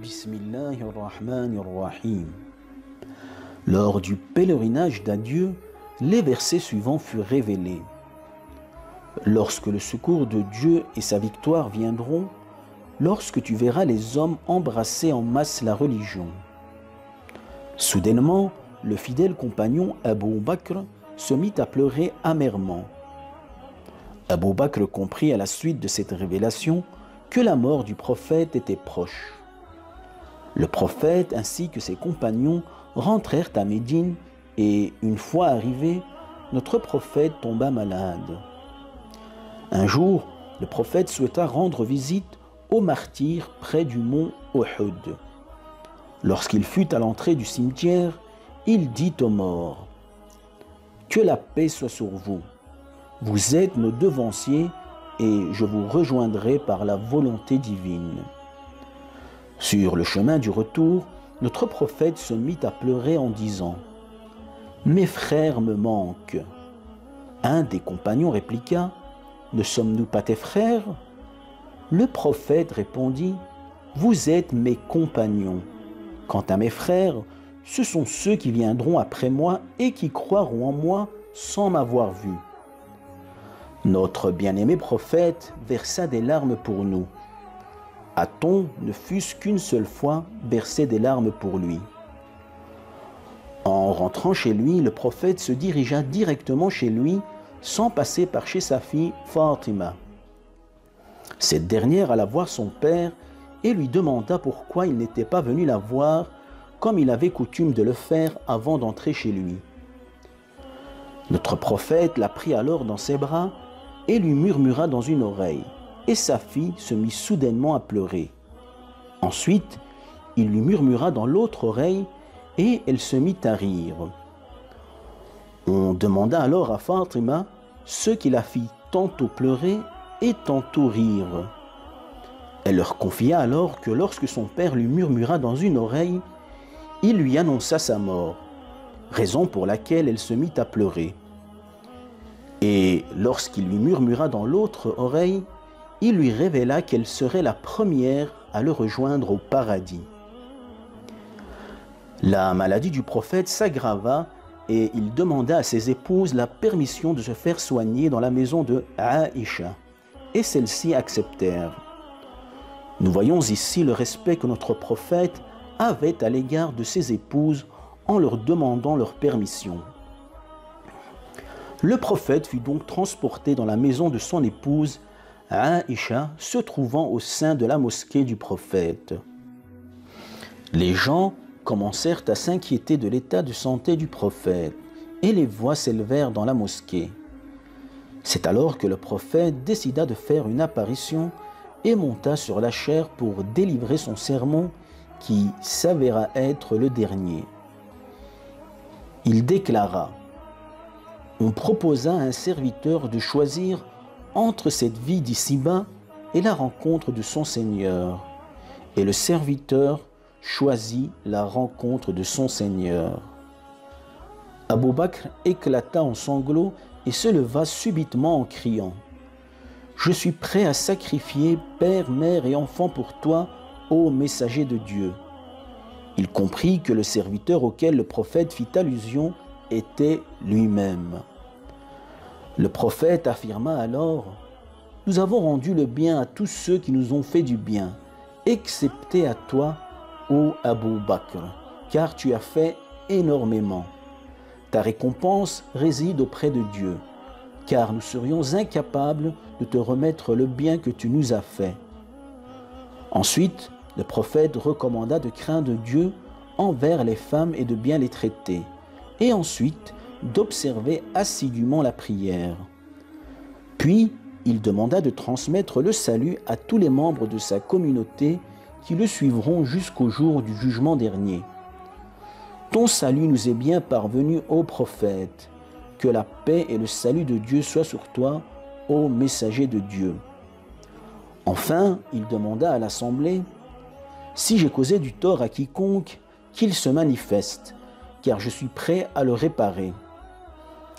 Bismillahirrahmanirrahim. Lors du pèlerinage d'adieu, les versets suivants furent révélés. Lorsque le secours de Dieu et sa victoire viendront, lorsque tu verras les hommes embrasser en masse la religion. Soudainement, le fidèle compagnon Abou Bakr se mit à pleurer amèrement. Abou Bakr comprit à la suite de cette révélation que la mort du prophète était proche. Le prophète ainsi que ses compagnons rentrèrent à Médine et, une fois arrivés, notre prophète tomba malade. Un jour, le prophète souhaita rendre visite aux martyrs près du mont Uhud. Lorsqu'il fut à l'entrée du cimetière, il dit aux morts : « Que la paix soit sur vous. Vous êtes nos devanciers et je vous rejoindrai par la volonté divine. » Sur le chemin du retour, notre prophète se mit à pleurer en disant : « Mes frères me manquent. » Un des compagnons répliqua : « Ne sommes-nous pas tes frères ?» Le prophète répondit : « Vous êtes mes compagnons. Quant à mes frères, ce sont ceux qui viendront après moi et qui croiront en moi sans m'avoir vu. » Notre bien-aimé prophète versa des larmes pour nous. A-t-on, ne fût-ce qu'une seule fois, versé des larmes pour lui? En rentrant chez lui, le prophète se dirigea directement chez lui sans passer par chez sa fille Fatima. Cette dernière alla voir son père et lui demanda pourquoi il n'était pas venu la voir comme il avait coutume de le faire avant d'entrer chez lui. Notre prophète la prit alors dans ses bras et lui murmura dans une oreille, et sa fille se mit soudainement à pleurer. Ensuite, il lui murmura dans l'autre oreille et elle se mit à rire. On demanda alors à Fatima ce qui la fit tantôt pleurer et tantôt rire. Elle leur confia alors que lorsque son père lui murmura dans une oreille, il lui annonça sa mort, raison pour laquelle elle se mit à pleurer. Et lorsqu'il lui murmura dans l'autre oreille, il lui révéla qu'elle serait la première à le rejoindre au paradis. La maladie du prophète s'aggrava et il demanda à ses épouses la permission de se faire soigner dans la maison de Aïcha, et celles-ci acceptèrent. Nous voyons ici le respect que notre prophète avait à l'égard de ses épouses en leur demandant leur permission. Le prophète fut donc transporté dans la maison de son épouse Aïcha, se trouvant au sein de la mosquée du prophète. Les gens commencèrent à s'inquiéter de l'état de santé du prophète et les voix s'élevèrent dans la mosquée. C'est alors que le prophète décida de faire une apparition et monta sur la chaire pour délivrer son sermon qui s'avéra être le dernier. Il déclara : « On proposa à un serviteur de choisir entre cette vie d'ici-bas et la rencontre de son Seigneur. Et le serviteur choisit la rencontre de son Seigneur. » Abou Bakr éclata en sanglots et se leva subitement en criant : « Je suis prêt à sacrifier père, mère et enfant pour toi, ô messager de Dieu. » Il comprit que le serviteur auquel le prophète fit allusion était lui-même. Le prophète affirma alors : « Nous avons rendu le bien à tous ceux qui nous ont fait du bien, excepté à toi, ô Abou Bakr, car tu as fait énormément. Ta récompense réside auprès de Dieu, car nous serions incapables de te remettre le bien que tu nous as fait. » Ensuite, le prophète recommanda de craindre Dieu envers les femmes et de bien les traiter, et ensuite d'observer assidûment la prière. Puis, il demanda de transmettre le salut à tous les membres de sa communauté qui le suivront jusqu'au jour du jugement dernier. Ton salut nous est bien parvenu, ô prophète. Que la paix et le salut de Dieu soient sur toi, ô messager de Dieu. Enfin, il demanda à l'assemblée : si j'ai causé du tort à quiconque, qu'il se manifeste, car je suis prêt à le réparer.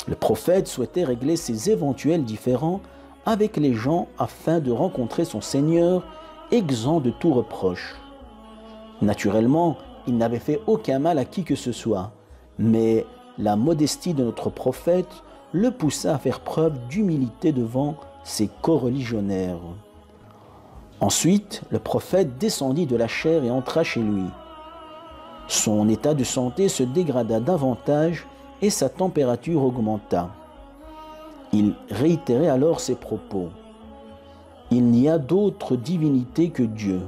Le prophète souhaitait régler ses éventuels différends avec les gens afin de rencontrer son Seigneur exempt de tout reproche. Naturellement, il n'avait fait aucun mal à qui que ce soit, mais la modestie de notre prophète le poussa à faire preuve d'humilité devant ses coreligionnaires. Ensuite, le prophète descendit de la chaire et entra chez lui. Son état de santé se dégrada davantage et sa température augmenta. Il réitérait alors ses propos. « Il n'y a d'autre divinité que Dieu.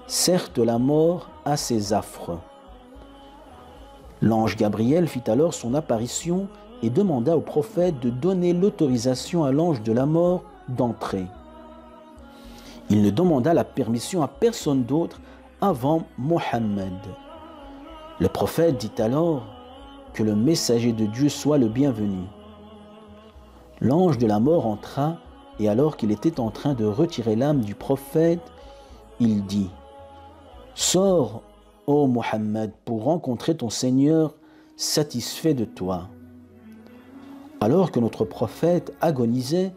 Certes, la mort a ses affres. » L'ange Gabriel fit alors son apparition et demanda au prophète de donner l'autorisation à l'ange de la mort d'entrer. Il ne demanda la permission à personne d'autre avant Mohammed. Le prophète dit alors que le messager de Dieu soit le bienvenu. L'ange de la mort entra et alors qu'il était en train de retirer l'âme du prophète, il dit « Sors, ô Mohammed, pour rencontrer ton Seigneur satisfait de toi. » Alors que notre prophète agonisait,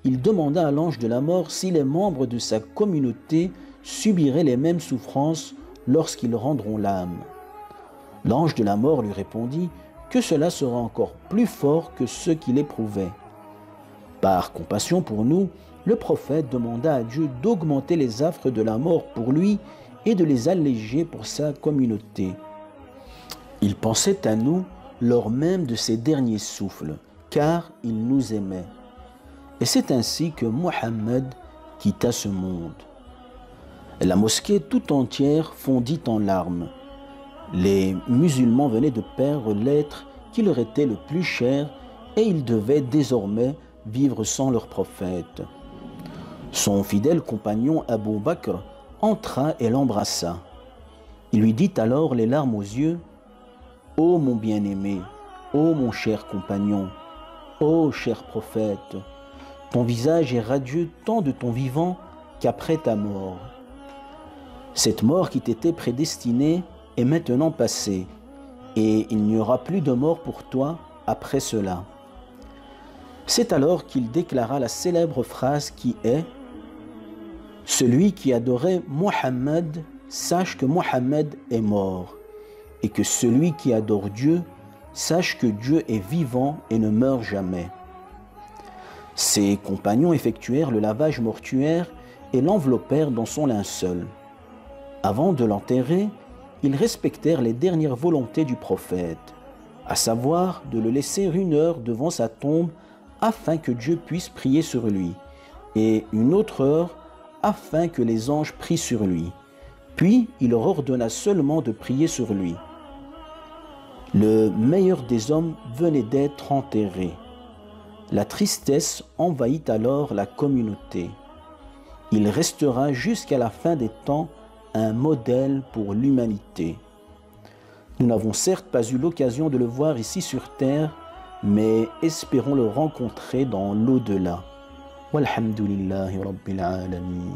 il demanda à l'ange de la mort si les membres de sa communauté subiraient les mêmes souffrances lorsqu'ils rendront l'âme. L'ange de la mort lui répondit que cela sera encore plus fort que ce qu'il éprouvait. Par compassion pour nous, le prophète demanda à Dieu d'augmenter les affres de la mort pour lui et de les alléger pour sa communauté. Il pensait à nous lors même de ses derniers souffles, car il nous aimait. Et c'est ainsi que Mohammed quitta ce monde. La mosquée tout entière fondit en larmes. Les musulmans venaient de perdre l'être qui leur était le plus cher et ils devaient désormais vivre sans leur prophète. Son fidèle compagnon Abu Bakr entra et l'embrassa. Il lui dit alors les larmes aux yeux « Ô mon bien-aimé, ô mon cher compagnon, ô cher prophète, ton visage est radieux tant de ton vivant qu'après ta mort. Cette mort qui t'était prédestinée est maintenant passée, et il n'y aura plus de mort pour toi après cela. » C'est alors qu'il déclara la célèbre phrase qui est « Celui qui adorait Mohammed, sache que Mohammed est mort, et que celui qui adore Dieu, sache que Dieu est vivant et ne meurt jamais. » Ses compagnons effectuèrent le lavage mortuaire et l'enveloppèrent dans son linceul. Avant de l'enterrer, ils respectèrent les dernières volontés du prophète, à savoir de le laisser 1 heure devant sa tombe afin que Dieu puisse prier sur lui, et 1 autre heure afin que les anges prient sur lui. Puis il leur ordonna seulement de prier sur lui. Le meilleur des hommes venait d'être enterré. La tristesse envahit alors la communauté. Il restera jusqu'à la fin des temps un modèle pour l'humanité. Nous n'avons certes pas eu l'occasion de le voir ici sur terre, mais espérons le rencontrer dans l'au-delà. Walhamdulillahi Rabbil Alamin.